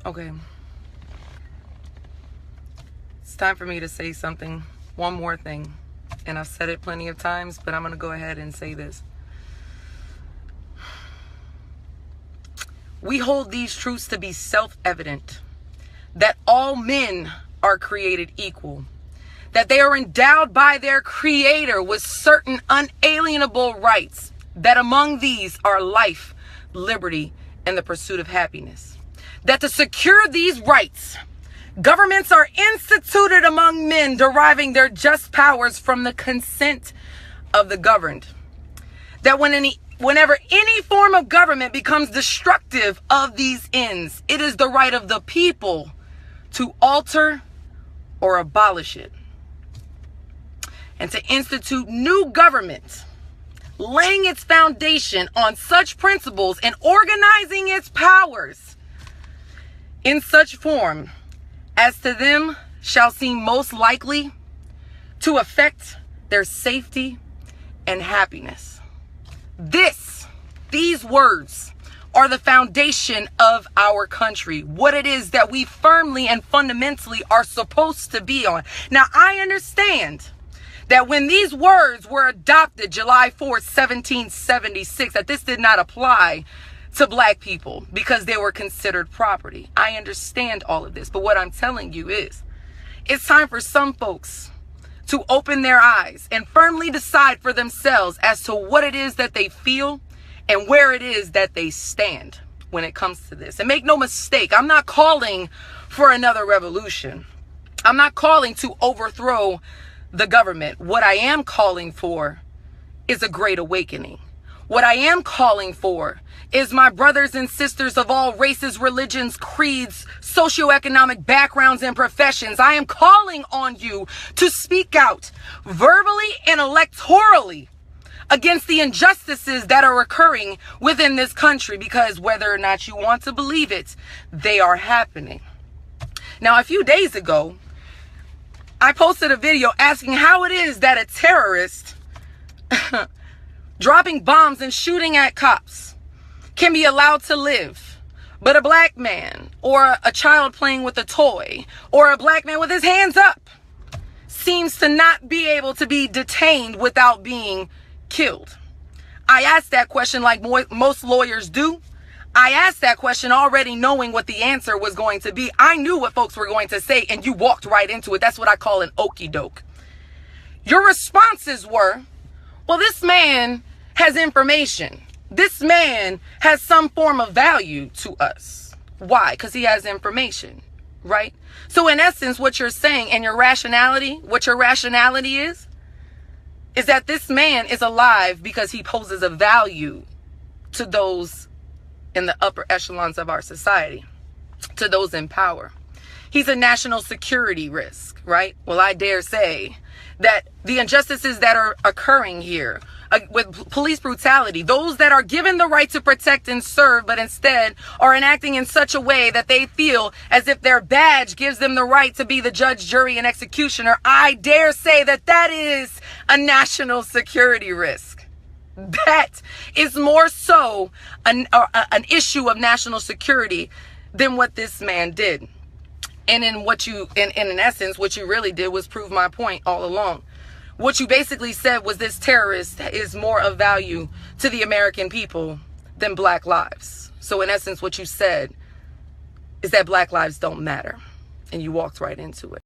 Okay. It's time for me to say something. One more thing. And I've said it plenty of times, but I'm going to go ahead and say this. We hold these truths to be self-evident. That all men are created equal. That they are endowed by their Creator with certain unalienable rights. That among these are life, liberty, and the pursuit of happiness. That to secure these rights, governments are instituted among men, deriving their just powers from the consent of the governed. That whenever any form of government becomes destructive of these ends, it is the right of the people to alter or abolish it. And to institute new government, laying its foundation on such principles and organizing its powers in such form as to them shall seem most likely to affect their safety and happiness. These words are the foundation of our country, what it is that we firmly and fundamentally are supposed to be on. Now, I understand that when these words were adopted July 4th, 1776, that this did not apply to black people because they were considered property. I understand all of this, but what I'm telling you is it's time for some folks to open their eyes and firmly decide for themselves as to what it is that they feel and where it is that they stand when it comes to this. And make no mistake, I'm not calling for another revolution. I'm not calling to overthrow the government. What I am calling for is a great awakening. What I am calling for is my brothers and sisters of all races, religions, creeds, socioeconomic backgrounds, and professions. I am calling on you to speak out verbally and electorally against the injustices that are occurring within this country, because whether or not you want to believe it, they are happening. Now, a few days ago, I posted a video asking how it is that a terrorist dropping bombs and shooting at cops can be allowed to live, but a black man or a child playing with a toy or a black man with his hands up seems to not be able to be detained without being killed. I asked that question like most lawyers do. I asked that question already knowing what the answer was going to be. I knew what folks were going to say, and you walked right into it. That's what I call an okie doke. Your responses were, well, this man has information. This man has some form of value to us. Why? Because he has information, right? So in essence, what you're saying and what your rationality is that this man is alive because he poses a value to those in the upper echelons of our society, to those in power. He's a national security risk, right? Well, I dare say that the injustices that are occurring here with police brutality, those that are given the right to protect and serve, but instead are enacting in such a way that they feel as if their badge gives them the right to be the judge, jury, and executioner, I dare say that that is a national security risk. That is more so an issue of national security than what this man did. And in essence, what you really did was prove my point all along. What you basically said was this terrorist is more of value to the American people than black lives. So in essence, what you said is that black lives don't matter. And you walked right into it.